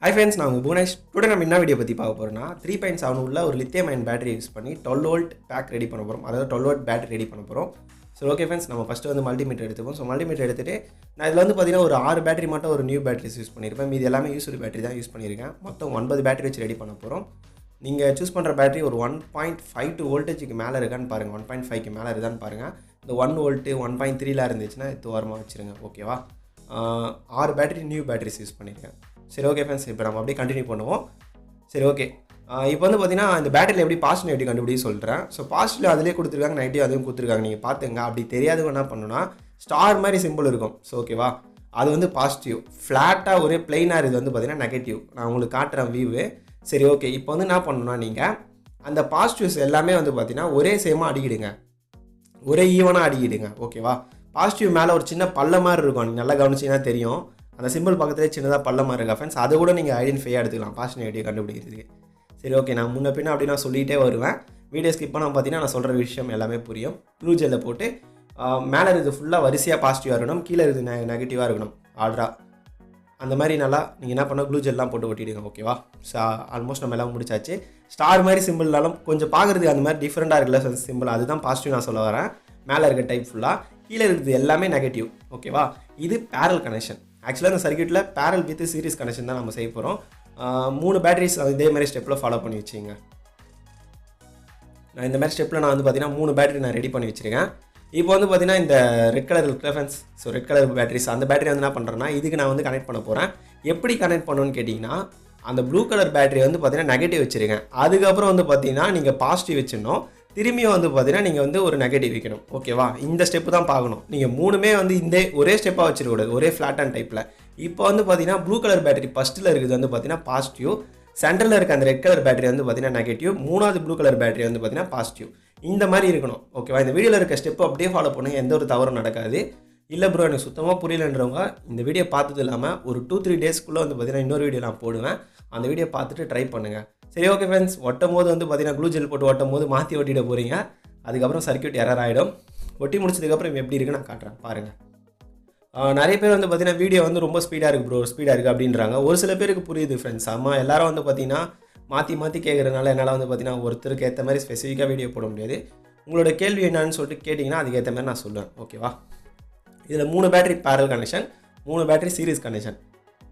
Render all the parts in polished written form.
Hi friends, நான் Bhuvanesh. Today நம்ம என்ன வீடியோ பத்தி பார்க்க போறோம்னா 3.7 உள்ள ஒரு lithium-ion பேட்டரி யூஸ் பண்ணி 12 வோல்ட் பேக் ரெடி பண்ண போறோம். அதாவது 12 வோல்ட் பேட்டரி ரெடி பண்ண போறோம். சோ ஓகே फ्रेंड्स, நம்ம ஃபர்ஸ்ட் வந்து மல்டிமீட்டர் எடுத்துப்போம். சோ மல்டிமீட்டர் எடுத்துட்டு நான் இதுல வந்து பாத்தீங்கன்னா ஒரு 6 பேட்டரி மட்டும் ஒரு நியூ பேட்டரிஸ் யூஸ் பண்ணிருப்பேன். மீதி எல்லாமே யூஸ்டு பேட்டரி தான் யூஸ் பண்ணிருக்கேன். மொத்தம் 9 பேட்டரி வச்சு ரெடி பண்ண போறோம். நீங்க சூஸ் பண்ற பேட்டரி ஒரு 1.52 வோல்டேஜ்க்கு மேல இருக்கான்னு பாருங்க. 1.5 க்கு மேல இருக்கான்னு பாருங்க. இந்த 1 வோல்ட் 1.3 ல இருந்துச்சுனா இது ஓரமா வச்சிருங்க. ஓகேவா? 6 பேட்டரி நியூ பேட்டரிஸ் யூஸ் பண்ணிருக்கேன். சரி ஓகே फ्रेंड्स, இப்போ நம்ம அப்படியே கண்டினியூ பண்ணுவோம். சரி ஓகே, இப்போ வந்து பார்த்தீங்கன்னா இந்த பேட்டரியில் எப்படி பாசிட்டிவ் நெகட்டிவ் கண்டுபிடிச்சு சொல்கிறேன். ஸோ பாசிட்டிவ் அதிலே கொடுத்துருக்காங்க, நெகட்டிவ் அதுவும் கொடுத்துருக்காங்க. நீங்கள் பார்த்துங்க. அப்படி தெரியாதவங்க என்ன பண்ணுன்னா ஸ்டார் மாதிரி சிம்பிள் இருக்கும். ஸோ ஓகேவா, அது வந்து பாசிட்டிவ். ஃப்ளாட்டாக ஒரே பிளைனாக இது வந்து பார்த்தீங்கன்னா நெகட்டிவ். நான் உங்களுக்கு காட்டுறேன் வியூவு. சரி ஓகே, இப்போ வந்து என்ன பண்ணணும்னா நீங்கள் அந்த பாசிட்டிவ்ஸ் எல்லாமே வந்து பார்த்தீங்கன்னா ஒரே சேமாக அடிக்கிடுங்க, ஒரே ஈவனாக அடிக்கிடுங்க. ஓகேவா, பாசிட்டிவ் மேலே ஒரு சின்ன பள்ள மாதிரி இருக்கும். நீங்கள் நல்லா கவனிச்சிங்கன்னா தெரியும். அந்த சிம்பிள் பக்கத்துலேயே சின்னதாக பள்ளமாக இருக்கா ஃப்ரெண்ட்ஸ், அதை கூட நீங்கள் ஐடென்டிஃபையாக எடுத்துக்கலாம் பாசிட்டிவ் நெகட்டிவ் கண்டுபிடிக்கிறதுக்கு. சரி ஓகே, நான் முன்ன பின்ன அப்படி நான் சொல்லிகிட்டே வருவேன். வீடியோ ஸ்கிப் பண்ணால் பார்த்தீங்கன்னா நான் சொல்கிற விஷயம் எல்லாமே புரியும். க்ளூ ஜெல்லை போட்டு மேலே இருக்குது ஃபுல்லாக வரிசையாக பாசிட்டிவாக இருக்கணும், கீழே இருக்குது நெகட்டிவாக இருக்கணும் ஆர்டராக. அந்த மாதிரி நல்லா நீங்கள் என்ன பண்ணால் க்ளூ ஜெல்லாம் போட்டு ஒட்டிடுங்க. ஓகேவா, ஸோ ஆல்மோஸ்ட் நம்ம எல்லாம் முடிச்சாச்சு. ஸ்டார் மாதிரி சிம்பிள்னாலும் கொஞ்சம் பார்க்குறதுக்கு அந்த மாதிரி டிஃப்ரெண்ட்டாக இருக்குல்ல சிம்பிள், அதுதான் பாசிட்டிவ் நான் சொல்ல வரேன். மேலே இருக்க டைப் ஃபுல்லாக, கீழே இருக்குது எல்லாமே நெகட்டிவ். ஓகேவா, இது பேரல் கனெக்ஷன். ஆக்சுவலாக இந்த சர்க்யூட்டில் பேரல் வித் சீரிஸ் கனெக்ஷன் தான் நம்ம செய்ய போகிறோம். 3 பேட்டரிஸ் இதே மாதிரி ஸ்டெப்பில் ஃபாலோ பண்ணி வச்சுங்க. நான் இந்த மாதிரி ஸ்டெப்பில் நான் வந்து பார்த்தீங்கன்னா 3 பேட்டரி நான் ரெடி பண்ணி வச்சுருக்கேன். இப்போ வந்து பார்த்தீங்கன்னா இந்த red colour reference, so red colour batteries, அந்த பேட்டரி வந்து என்ன பண்ணுறேன்னா இதுக்கு நான் வந்து கனெக்ட் பண்ண போகிறேன். எப்படி கனெக்ட் பண்ணணும்னு கேட்டிங்கன்னா அந்த ப்ளூ கலர் பேட்டரி வந்து பார்த்தீங்கன்னா நெகட்டிவ் வச்சுருக்கேன். அதுக்கப்புறம் வந்து பார்த்தீங்கன்னா நீங்கள் பாசிட்டிவ் வச்சிடணும். திரும்பியும் வந்து பார்த்தீங்கன்னா நீங்கள் வந்து ஒரு நெகட்டிவ் வைக்கணும். ஓகேவா, இந்த ஸ்டெப்பு தான் பார்க்கணும். நீங்கள் 3மே வந்து இந்த ஒரே ஸ்டெப்பாக வச்சிருக்கூடாது, ஒரே ஃப்ளாட் அண்ட் டைப்பில். இப்போ வந்து பார்த்தீங்கன்னா ப்ளூ கலர் பேட்டரி ஃபஸ்ட்டில் இருக்குது வந்து பார்த்தீங்கன்னா பாசிட்டிவ், சென்டரில் இருக்க அந்த ரெட் கலர் பேட்டரி வந்து பார்த்தீங்கன்னா நெகட்டிவ், 3வது ப்ளூ கலர் பேட்டரி வந்து பார்த்தீங்கன்னா பாசிட்டிவ். இந்த மாதிரி இருக்கணும். ஓகேவா, இந்த வீடியோவில் இருக்க ஸ்டெப்பு அப்படியே ஃபாலோ பண்ணுங்கள், எந்த ஒரு தவறும் நடக்காது. இல்லை ப்ரோ எனக்கு சுத்தமாக புரியலன்றவங்க இந்த வீடியோ பார்த்தது இல்லாமல் ஒரு 2-3 டேஸ்க்குள்ளே வந்து பார்த்தீங்கன்னா இன்னொரு வீடியோ நான் போடுவேன். அந்த வீடியோ பார்த்துட்டு ட்ரை பண்ணுங்கள். சரி ஓகே ஃப்ரெண்ட்ஸ், ஒட்டும் போது வந்து பார்த்தீங்கன்னா க்ளூ ஜெல் போட்டு ஒட்டும் போது மாற்றி ஒட்டிட போகிறீங்க. அதுக்கப்புறம் சர்க்யூட் எரர் ஆகிடும். ஒட்டி முடிச்சதுக்கப்புறம் எப்படி இருக்குன்னு நான் காட்டுறேன் பாருங்கள். நிறைய பேர் வந்து பார்த்தீங்கன்னா வீடியோ வந்து ரொம்ப ஸ்பீடாக இருக்குது ப்ரோ, ஸ்பீடாக இருக்குது அப்படின்றாங்க. ஒரு சில பேருக்கு புரியுது ஃப்ரெண்ட்ஸ். ஆமாம், எல்லாரும் வந்து பார்த்தீங்கன்னா மாற்றி கேட்குறதுனால என்னால் வந்து பார்த்தீங்கன்னா ஒருத்தருக்கு ஏற்ற மாதிரி ஸ்பெசிஃபிக்காக வீடியோ போட முடியாது. உங்களோட கேள்வி என்னன்னு சொல்லிட்டு கேட்டிங்கன்னா அதுக்கேற்ற மாதிரி நான் சொல்லுவேன். ஓகேவா, இதில் 3 battery barrel connection, 3 battery series connection.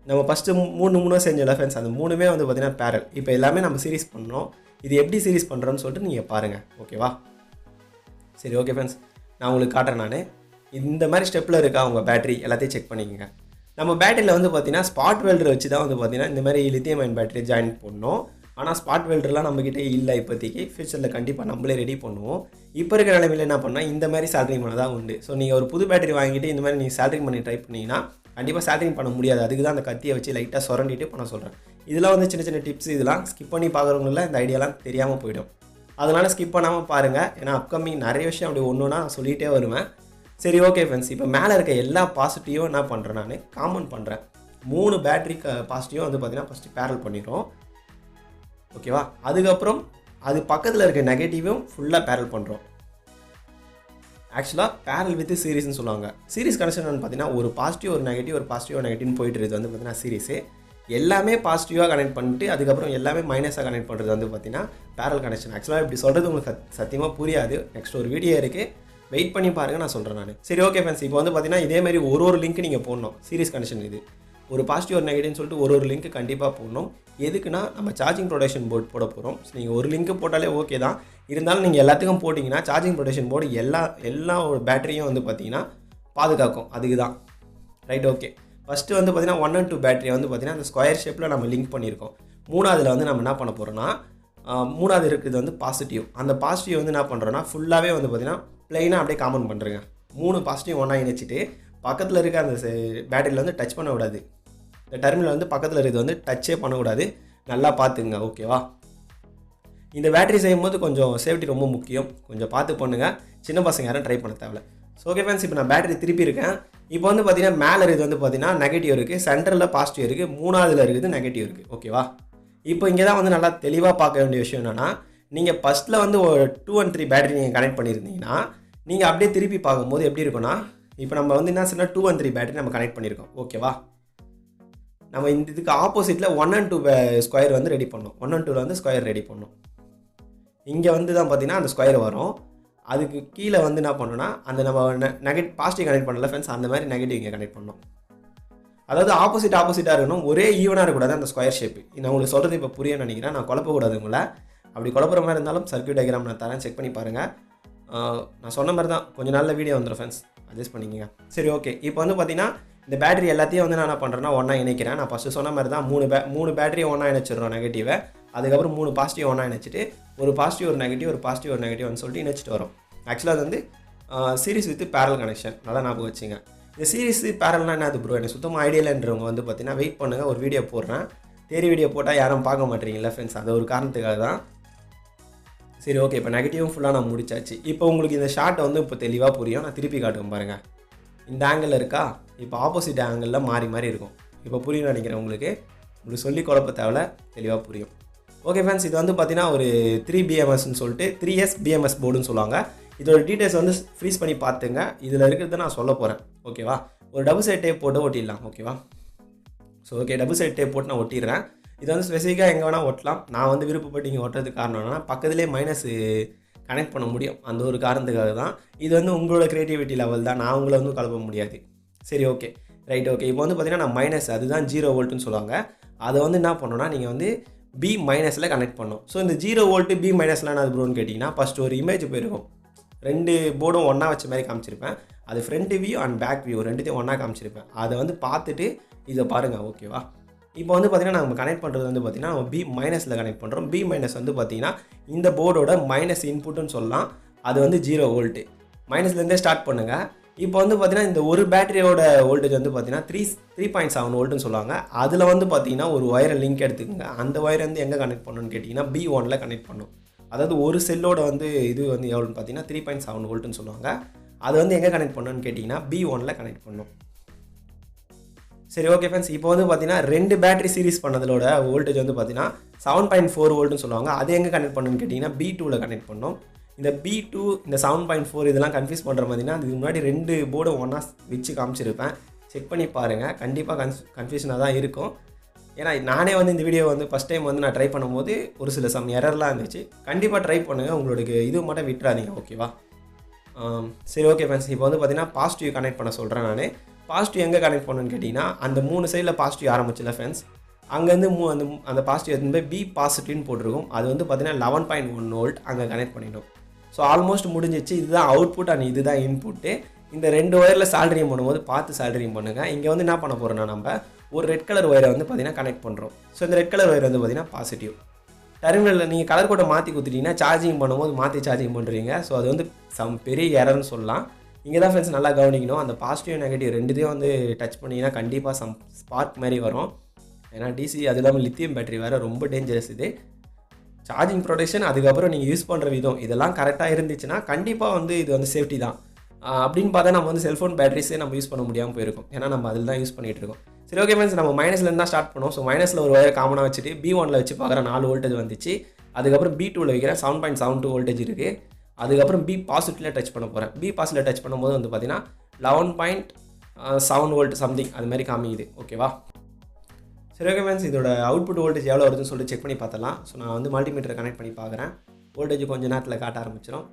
நம்ம ஃபஸ்ட்டு 3 செஞ்சோம்ல ஃப்ரெண்ட்ஸ், அந்த 3மே வந்து பார்த்தீங்கன்னா பேரல். இப்போ எல்லாமே நம்ம சீரிஸ் பண்ணோம். இது எப்படி சீரிஸ் பண்ணுறோன்னு சொல்லிட்டு நீங்கள் பாருங்கள். ஓகேவா, சரி ஓகே ஃப்ரெண்ட்ஸ், நான் உங்களுக்கு காட்டுறேன். நான் இந்த மாதிரி ஸ்டெப்பில் இருக்கா உங்கள் பேட்டரி எல்லாத்தையும் செக் பண்ணிக்கோங்க. நம்ம பேட்டரியில் வந்து பார்த்தீங்கன்னா ஸ்பாட் வெல்டர் வச்சு தான் வந்து பார்த்தீங்கன்னா இந்த மாதிரி lithium-ion பேட்டரி ஜாயின் பண்ணோம். ஆனால் ஸ்பாட் வெல்டர்லாம் நம்மக்கிட்ட இல்லை இப்போதைக்கு. ஃபியூச்சரில் கண்டிப்பாக நம்மளே ரெடி பண்ணுவோம். இப்போ இருக்கிற நிலைமையில் என்ன பண்ணால் இந்த மாதிரி சால்ட்ரிங் பண்ண தான் உண்டு. ஸோ நீங்கள் ஒரு புது பேட்டரி வாங்கிட்டு இந்த மாதிரி நீங்கள் சால்ட்ரிங் பண்ணி ட்ரை பண்ணிங்கன்னா கண்டிப்பாக சால்ட்ரிங் பண்ண முடியாது. அதுக்கு தான் அந்த கத்தியை வச்சு லைட்டாக சுரண்டிட்டு பண்ண சொல்கிறேன். இதெல்லாம் வந்து சின்ன டிப்ஸ், இதெல்லாம் ஸ்கிப் பண்ணி பார்க்குறவங்கள இந்த ஐடியாலாம் தெரியாமல் போயிடும். அதனால் ஸ்கிப் பண்ணாமல் பாருங்கள். ஏன்னா அப்கமிங் நிறைய விஷயம் அப்படி ஒன்றுனா நான் சொல்லிகிட்டே வருவேன். சரி ஓகே ஃப்ரெண்ட்ஸ், இப்போ மேலே இருக்க எல்லா பாசிட்டிவும் என்ன பண்ணுறேன், நான் காமன் பண்ணுறேன். 3 பேட்டரி பாசிட்டிவும் வந்து பார்த்தீங்கன்னா ஃபஸ்ட்டு பேரல் பண்ணிடுறோம். ஓகேவா, அதுக்கப்புறம் அது பக்கத்தில் இருக்க நெகட்டிவும் ஃபுல்லாக பேரல் பண்ணுறோம். ஆக்சுவலாக பேரல் வித் சீரிஸ்னு சொல்லுவாங்க. சீரிஸ் கனெக்ஷன் பார்த்தீங்கன்னா ஒரு பாசிட்டிவ் ஒரு நெகட்டிவ், ஒரு பாசிட்டிவ் நெகட்டிவ்னு போயிட்டு இருக்குது வந்து பார்த்தீங்கன்னா சீரிஸு. எல்லாமே பாசிட்டிவாக கனெக்ட் பண்ணிட்டு அதுக்கப்புறம் எல்லாமே மைனஸாக கனெக்ட் பண்ணுறது வந்து பார்த்தீங்கன்னா பேரல் கனெக்ஷன். ஆக்சுவலாக இப்படி சொல்கிறது உங்களுக்கு சத்தியமாக புரியாது. நெக்ஸ்ட் ஒரு வீடியோ இருக்குது, வெயிட் பண்ணி பாருங்கள், நான் சொல்கிறேன் நான். சரி ஓகே ஃப்ரெண்ட்ஸ், இப்போ வந்து பார்த்தீங்கன்னா இதேமாதிரி ஒரு லிங்க் நீங்கள் போடணும். சீரிஸ் கனெக்ஷன் இது ஒரு பாசிட்டிவ் ஒரு நெகட்டிவ்னு சொல்லிட்டு ஒரு லிங்க் கண்டிப்பாக போடணும். எதுக்குன்னா நம்ம சார்ஜிங் ப்ரொடெக்ஷன் போர்டு போட போகிறோம். நீங்கள் ஒரு லிங்க் போட்டாலே ஓகே தான். இருந்தாலும் நீங்கள் எல்லாத்துக்கும் போட்டிங்கன்னா சார்ஜிங் ப்ரொடெக்ஷன் போர்டு எல்லா ஒரு பேட்டரியும் வந்து பார்த்தீங்கன்னா பாதுகாக்கும். அதுக்கு தான். ரைட் ஓகே, ஃபஸ்ட்டு வந்து பார்த்தீங்கன்னா 1 and 2 பேட்டரியை வந்து பார்த்தீங்கன்னா அந்த ஸ்கொயர் ஷேப்பில் நம்ம லிங்க் பண்ணியிருக்கோம். 3வதுல வந்து நம்ம என்ன பண்ண போகிறோன்னா 3வது இருக்குது வந்து பாசிட்டிவ். அந்த பாசிட்டிவ் வந்து என்ன பண்ணுறோன்னா ஃபுல்லாகவே வந்து பார்த்தீங்கன்னா ப்ளைனாக அப்படியே காமன் பண்ணுறேங்க. 3 பாசிட்டிவ் ஒன்றா இணைச்சிட்டு பக்கத்தில் இருக்க அந்த பேட்டரியில் வந்து டச் பண்ணக்கூடாது. இந்த டெர்மினல் வந்து பக்கத்தில் இருக்கிறது வந்து டச்சே பண்ணக்கூடாது. நல்லா பார்த்துங்க. ஓகேவா, இந்த பேட்டரி செய்யும்போது கொஞ்சம் சேஃப்டி ரொம்ப முக்கியம். கொஞ்சம் பார்த்து பண்ணுங்கள். சின்ன பசங்க யாரும் ட்ரை பண்ண தேவையில்ல. ஸோ ஓகே ஃப்ரெண்ட்ஸ், இப்போ நான் பேட்டரி திருப்பி இருக்கேன். இப்போ வந்து பார்த்தீங்கன்னா மேலே இருக்குது வந்து பார்த்தீங்கன்னா நெகட்டிவ் இருக்குது, சென்டரில் பாசிட்டிவ் இருக்குது, 3வதுல இருக்குது நெகட்டிவ் இருக்குது. ஓகேவா, இப்போ இங்கே தான் வந்து நல்லா தெளிவாக பார்க்க வேண்டிய விஷயம் என்னென்னா, நீங்கள் ஃபஸ்ட்டில் வந்து ஒரு 2 and 3 பேட்டரி நீங்கள் கனெக்ட் பண்ணியிருந்தீங்கன்னா நீங்கள் அப்படியே திருப்பி பார்க்கும்போது எப்படி இருக்குன்னா, இப்போ நம்ம வந்து என்ன சொன்னால் 2 and 3 பேட்டரி நம்ம கனெக்ட் பண்ணியிருக்கோம். ஓகேவா, நம்ம இந்த இதுக்கு ஆப்போசிட்டில் 1 and 2 ஸ்கொயர் வந்து ரெடி பண்ணோம். 1 and 2ல் வந்து ஸ்கொயர் ரெடி பண்ணோம். இங்கே வந்து தான் பார்த்தீங்கன்னா அந்த ஸ்கொயர் வரும். அதுக்கு கீழே வந்து என்ன பண்ணோன்னா அந்த நம்ம பாசிட்டிவ் கனெக்ட் பண்ணல ஃப்ரெண்ட்ஸ், அந்த மாதிரி நெகட்டிவ் இங்கே கனெக்ட் பண்ணோம். அதாவது ஆப்போசிட்டாக இருக்கணும், ஒரே ஈவனாக இருக்கக்கூடாது அந்த ஸ்கொயர் ஷேப்பு. நான் உங்களுக்கு சொல்கிறது இப்போ புரிய நினைக்கிறேன், நான் குழப்பக்கூடாது உங்களை. அப்படி குழப்புற மாதிரி இருந்தாலும் சர்க்யூட் டயக்ராம் நான் தரேன், செக் பண்ணி பாருங்கள். நான் சொன்ன மாதிரி தான் கொஞ்சம் நல்ல வீடியோ வந்துடும் ஃப்ரெண்ட்ஸ், அட்ஜஸ்ட் பண்ணிக்கங்க. சரி ஓகே, இப்போ வந்து பார்த்தீங்கன்னா இந்த பேட்டரி எல்லாத்தையும் வந்து நான் என்ன பண்ணுறேன்னா ஒன்றா இணைக்கிறேன். நான் ஃபஸ்ட்டு சொன்ன மாதிரி தான் மூணு பேட்டரியை ஒன்றா இணைச்சிடுறோம் நெகட்டிவை. அதுக்கப்புறம் 3 பாசிட்டிவ் ஒன்றா இணைச்சிட்டு ஒரு பாசிட்டிவ் ஒரு நெகட்டிவ் ஒரு பாசிட்டிவ் ஒரு நெகட்டிவ்னு சொல்லிட்டு இணைச்சிட்டு வரோம். ஆக்சுவலாக அது வந்து சீரிஸ் வித் பேரல் கனெக்ஷன். நல்லா ஞாபகம் வச்சுங்க. இந்த சீரிஸ் பேரல்னா என்ன அது ப்ரோ, எனக்கு சுத்தமாக ஐடியாலன்றவங்க வந்து பார்த்தீங்கன்னா வெயிட் பண்ணுங்கள், ஒரு வீடியோ போடுறேன். தேரி வீடியோ போட்டால் யாரும் பார்க்க மாட்டேறீங்களா ஃப்ரெண்ட்ஸ், அது ஒரு காரணத்துக்காக தான். சரி ஓகே, இப்போ நெகட்டிவும் ஃபுல்லாக நான் முடிச்சாச்சு. இப்போ உங்களுக்கு இந்த ஷார்ட் வந்து இப்போ தெளிவாக புரியும். நான் திருப்பி காட்டுவேன் பாருங்கள். இந்த ஆங்கிள் இருக்கா, இப்போ ஆப்போசிட் ஆங்கிளில் மாறி இருக்கும். இப்போ புரியும் நினைக்கிறேன் உங்களுக்கு சொல்லி குழப்ப தேவையில்ல, தெளிவாக புரியும். ஓகே ஃப்ரெண்ட்ஸ், இது வந்து பார்த்தீங்கன்னா ஒரு 3 BMSன்னு சொல்லிட்டு 3S BMS போர்டுன்னு சொல்லுவாங்க. இதோட டீட்டெயில்ஸ் வந்து ஃப்ரீஸ் பண்ணி பார்த்துங்க. இதில் இருக்கிறத நான் சொல்ல போகிறேன், ஓகேவா. ஒரு டபுள் சைட் டேப் போட்டு ஒட்டிடலாம், ஓகேவா. So okay, double side tape போட்டு நான் ஒட்டிடுறேன். இது வந்து ஸ்பெசிஃபிக்காக எங்கே வேணால் ஒட்டலாம். நான் வந்து விருப்பப்பட்டு இங்கே ஒட்டுறதுக்கு காரணம் என்னன்னா பக்கத்துலேயே மைனஸ் கனெக்ட் பண்ண முடியும், அந்த ஒரு காரணத்துக்காக தான். இது வந்து உங்களோட க்ரியேட்டிவிட்டி லெவல் தான், நான் உங்களை வந்து கலப்ப முடியாது. சரி ஓகே ரைட். ஓகே, இப்போ வந்து பார்த்தீங்கன்னா நான் மைனஸ், அதுதான் 0 வோல்ட்டுன்னு சொல்லுவாங்க. அதை வந்து என்ன பண்ணணும்னா நீங்கள் வந்து B மைனஸில் கனெக்ட் பண்ணணும். ஸோ இந்த 0 வோல்ட்டு B மைனஸ்லாம் அது ப்ரோன்னு கேட்டிங்கன்னா ஃபஸ்ட்டு ஒரு இமேஜ் போயிருக்கும். 2 போர்டும் ஒன்றா வச்ச மாதிரி காமிச்சிருப்பேன். அது front view and back view ரெண்டுத்தையும் ஒன்றா காமிச்சிருப்பேன். அதை வந்து பார்த்துட்டு இதை பாருங்கள், ஓகேவா. இப்போ வந்து பார்த்திங்கன்னா நம்ம கனெக்ட் பண்ணுறது வந்து பார்த்திங்கன்னா நம்ம B மைனஸில் கனெக்ட் பண்ணுறோம். B மைனஸ் வந்து பார்த்திங்கன்னா இந்த போர்டோட மைனஸ் இன்புட்டுன்னு சொல்லலாம். அது வந்து 0 வோல்ட்டு. மைனஸ்லேருந்தே ஸ்டார்ட் பண்ணுங்கள். இப்போ வந்து பார்த்திங்கன்னா இந்த ஒரு பேட்டரியோட வோல்டேஜ் வந்து பார்த்திங்கன்னா 3.7 வோல்ட்டுன்னு சொல்லுவாங்க. அதில் வந்து பார்த்திங்கன்னா ஒரு ஒயரை லிங்க் எடுத்துக்கோங்க. அந்த ஒயரை வந்து எங்கே கனெக்ட் பண்ணணும்னு கேட்டிங்கன்னா B1ல் கனெக்ட் பண்ணணும். அதாவது ஒரு செல்லோட வந்து இது வந்து எவ்வளோன்னு பார்த்தீங்கன்னா 3.7 வோல்ட்டுன்னு சொல்லுவாங்க. அது வந்து எங்கே கனெக்ட் பண்ணணும்னு கேட்டிங்கன்னா B1ல் கனெக்ட் பண்ணணும். சரி ஓகே ஃப்ரெண்ட்ஸ், இப்போ வந்து பார்த்தீங்கன்னா 2 பேட்டரி சீரிஸ் பண்ணதோட வோல்டேஜ் வந்து பார்த்தீங்கன்னா 7.4 வோல்ட்டுன்னு சொல்லுவாங்க. அது எங்கே கனெக்ட் பண்ணணும்னு கேட்டிங்கன்னா B2ல் கனெக்ட் பண்ணணும். இந்த B2 இந்த 7.4 இதெல்லாம் கன்ஃபியூஸ் பண்ணுற மாதிரினா அதுக்கு முன்னாடி 2 போர்டும் ஒன்றா வச்சு காமிச்சிருப்பேன். செக் பண்ணி பாருங்கள், கண்டிப்பாக கன்ஃபியூஷனாக தான் இருக்கும். ஏன்னா நானே வந்து இந்த வீடியோ வந்து ஃபஸ்ட் டைம் வந்து நான் ட்ரை பண்ணும்போது ஒரு சில எரர்லாம் இருந்துச்சு. கண்டிப்பாக ட்ரை பண்ணுங்கள், உங்களுக்கு இது மட்டும் விட்டுறாதீங்க, ஓகேவா. சரி ஓகே ஃப்ரெண்ட்ஸ், இப்போ வந்து பார்த்தீங்கன்னா பாசிட்டிவ் கனெக்ட் பண்ண சொல்கிறேன். நான் பாசிட்டிவ் எங்கே கனெக்ட் பண்ணணும்னு கேட்டிங்கன்னா அந்த 3 சைடில் பாசிட்டிவ் ஆரம்பிச்சில்ல ஃப்ரெண்ட்ஸ், அங்கேருந்து அந்த பாசிட்டிவ் எடுத்துன்னு போய் B பாசிட்டிவ்னு போட்டிருக்கும். அது வந்து பார்த்தீங்கன்னா 11.1 வோல்ட் அங்கே கனெக்ட் பண்ணிட்டோம். ஸோ ஆல்மோஸ்ட் முடிஞ்சிச்சு. இதுதான் அவுட்புட் அண்ட் இதுதான் இன்புட்டு. இந்த 2 ஒயரில் சால்டரிங் பண்ணும்போது பார்த்து சால்டரிங் பண்ணுங்கள். இங்கே வந்து என்ன பண்ண போகிறோன்னா நம்ம ஒரு ரெட் கலர் ஒயரை வந்து பார்த்திங்கன்னா கனெக்ட் பண்ணுறோம். ஸோ இந்த ரெட் கலர் ஒயர் வந்து பார்த்திங்கன்னா பாசிட்டிவ். டெர்மினலில் நீங்கள் கலர் கோட்டை மாற்றி கொடுத்துட்டிங்கன்னா சார்ஜிங் பண்ணும்போது மாற்றி சார்ஜிங் பண்ணுறீங்க. ஸோ அது வந்து பெரிய எரர்னு சொல்லலாம். இங்கே தான் ஃப்ரெண்ட்ஸ் நல்லா கவனிக்கணும். அந்த பாசிட்டிவ் நெகட்டிவ் ரெண்டுத்தையும் வந்து டச் பண்ணிங்கன்னா கண்டிப்பாக ஸ்பார்க் மாதிரி வரும். ஏன்னா டிசி அது இல்லாமல் லித்தியம் பேட்டரி வேறு ரொம்ப டேஞ்சரஸ். இது சார்ஜிங் ப்ரொடெக்ஷன், அதுக்கப்புறம் நீங்கள் யூஸ் பண்ணுற விதம் இதெல்லாம் கரெக்டாக இருந்துச்சுன்னா கண்டிப்பாக வந்து இது வந்து சேஃப்டி தான். அப்படின்னு பார்த்தா நம்ம வந்து செல்ஃபோன் பேட்டரிஸே நம்ம யூஸ் பண்ண முடியாமல் போயிருக்கும். ஏன்னா நம்ம அதில் தான் யூஸ் பண்ணிகிட்டு இருக்கோம். சரி ஓகே ஃப்ரெண்ட்ஸ், நம்ம மைனஸ்லேருந்து தான் ஸ்டார்ட் பண்ணோம். ஸோ மைனஸில் ஒரு ஒயர் காமனாக வச்சுட்டு B1ல் வச்சு பார்க்குறேன் 4 வோல்டேஜ் வந்துச்சு. அதுக்கப்புறம் B2ல் வைக்கிறேன் 7.72 வோல்டேஜ் இருக்குது. அதுக்கப்புறம் B பாசிட்டிவ்ல டச் பண்ண போகிறேன். B பாசிட்டிவ்ல டச் பண்ணும்போது வந்து பார்த்தீங்கன்னா 11.7 வோல்ட் சம்திங் அது மாதிரி காமிக்குது, ஓகேவா. சரி ஓகே ஃப்ரெண்ட்ஸ், இதோட அவுட்புட் வோல்டேஜ் எவ்வளோ வருதுன்னு சொல்லிட்டு செக் பண்ணி பார்த்தலாம். ஸோ நான் வந்து மல்டிமீட்டரை கனெக்ட் பண்ணி பார்க்குறேன். வோல்டேஜ் கொஞ்சம் நேரத்தில் காட்ட ஆரம்பிச்சிடும்.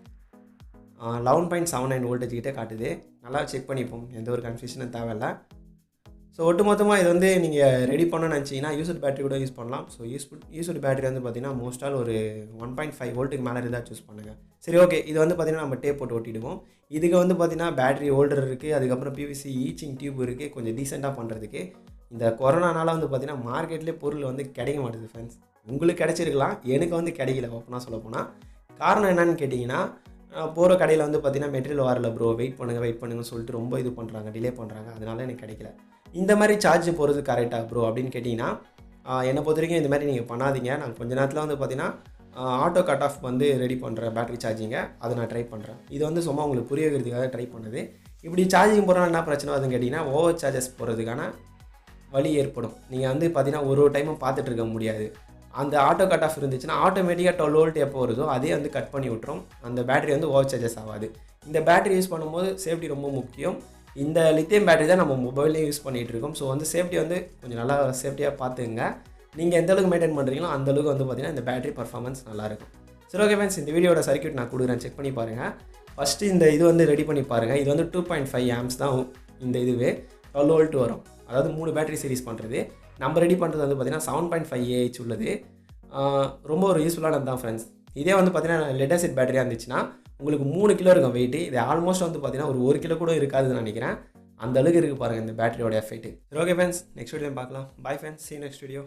11.79 வோல்டேஜ் கிட்டே காட்டுது. நல்லா செக் பண்ணிப்போம், எந்த ஒரு கன்ஃபியூஷனும் தேவையில்லை. ஸோ ஒட்டுமொத்தமாக இது வந்து நீங்கள் ரெடி பண்ணணும்னு நினச்சிங்கன்னா யூஸ்டு பேட்டரி கூட யூஸ் பண்ணலாம். ஸோ யூஸ்டு பேட்டரி வந்து பார்த்தீங்கன்னா மோஸ்ட்டால் ஒரு 1.5 வோல்ட்டுக்கு மேலே இருந்தால் சூஸ் பண்ணுங்கள். சரி ஓகே, இது வந்து பார்த்தீங்கன்னா நம்ம டேப் போட்டு ஒட்டிடுவோம். இதுக்கு வந்து பார்த்தீங்கன்னா பேட்டரி ஹோல்டர் இருக்குது, அதுக்கப்புறம் PVC ஈச்சிங் டியூப் இருக்குது. கொஞ்சம் டீசெண்டாக பண்ணுறதுக்கு இந்த கொரோனானால வந்து பார்த்தீங்கன்னா மார்க்கெட்லேயே பொருள் வந்து கிடைக்க மாட்டேது ஃப்ரெண்ட்ஸ். உங்களுக்கு கிடைச்சிருக்கலாம், எனக்கு வந்து கிடைக்கல ஓப்பனாக சொல்ல போனால். காரணம் என்னன்னு கேட்டிங்கன்னா போகிற கடையில் வந்து பார்த்தீங்கன்னா மெட்டீரியல் வரல ப்ரோ, வெயிட் பண்ணுங்கன்னு சொல்லிட்டு ரொம்ப இது பண்ணுறாங்க, டிலே பண்ணுறாங்க. அதனால எனக்கு கிடைக்கல. இந்த மாதிரி சார்ஜ் போகிறது கரெக்டாக ப்ரோ அப்படின்னு கேட்டிங்கன்னா என்னை பொறுத்த வரைக்கும் இந்த மாதிரி நீங்கள் பண்ணாதீங்க. நான் கொஞ்ச நேரத்தில் வந்து பார்த்தீங்கன்னா ஆட்டோ கட் ஆஃப் வந்து ரெடி பண்ணுறேன் பேட்டரி சார்ஜிங்கை, அதை நான் ட்ரை பண்ணுறேன். இது வந்து சும்மா உங்களுக்கு புரிய வைக்கிறதுக்காக ட்ரை பண்ணுது. இப்படி சார்ஜிங் போகிறோன்னா என்ன பிரச்சனை வருதுன்னு கேட்டிங்கன்னா ஓவர் சார்ஜஸ் போகிறதுக்கான வழி ஏற்படும். நீங்கள் வந்து பார்த்தீங்கன்னா ஒரு டைமும் பார்த்துட்டு இருக்க முடியாது. அந்த ஆட்டோ கட் ஆஃப் இருந்துச்சுன்னா ஆட்டோமேட்டிக்காக 12 வோல்ட் எப்போ வருதோ அதே வந்து கட் பண்ணி விட்டுரும். அந்த பேட்டரி வந்து ஓவர் சார்ஜஸ் ஆகாது. இந்த பேட்டரி யூஸ் பண்ணும்போது சேஃப்டி ரொம்ப முக்கியம். இந்த லித்தியம் பேட்டரி தான் நம்ம மொபைல்லையும் யூஸ் பண்ணிகிட்டு இருக்கோம். ஸோ வந்து சேஃப்டி வந்து கொஞ்சம் நல்லா சேஃப்டியாக பார்த்துங்க. நீங்கள் எந்த அளவுக்கு மெயின்டைன் பண்ணுறீங்களோ அந்த அளவுக்கு வந்து பார்த்தீங்கன்னா இந்த பேட்டரி பர்ஃபார்மன்ஸ் நல்லாயிருக்கும். சரி ஓகே ஃப்ரெண்ட்ஸ், இந்த வீடியோட சர்க்யூட் நான் கொடுக்குறேன், செக் பண்ணி பாருங்கள். ஃபஸ்ட்டு இந்த இது வந்து ரெடி பண்ணி பாருங்கள். இது வந்து 2.5 ஆம்ஸ் தான் இந்த இதுவே 12 வோல்ட் வரும். அதாவது 3 பேட்டரி சீரிஸ் பண்ணுறது. நம்ம ரெடி பண்ணுறது வந்து பார்த்தீங்கன்னா 7.5 AH உள்ளது. ரொம்ப ஒரு யூஸ்ஃபுல்லானது தான் ஃப்ரெண்ட்ஸ். இதே வந்து பார்த்தீங்கன்னா லெட் ஆசிட் பேட்டரியாக இருந்துச்சுன்னா உங்களுக்கு 3 கிலோ இருக்கும் வெயிட். இது ஆல்மோஸ்ட் வந்து பார்த்தீங்கன்னா ஒரு 1 கிலோ கூட இருக்காதுன்னு நினைக்கிறேன். அந்த அளவுக்கு இருக்குது பாருங்கள் இந்த பேட்டரியோட எஃபெக்ட். சரி ஓகே ஃப்ரெண்ட்ஸ், நெக்ஸ்ட் வீடியோ பார்க்கலாம். Bye friends, see you next video.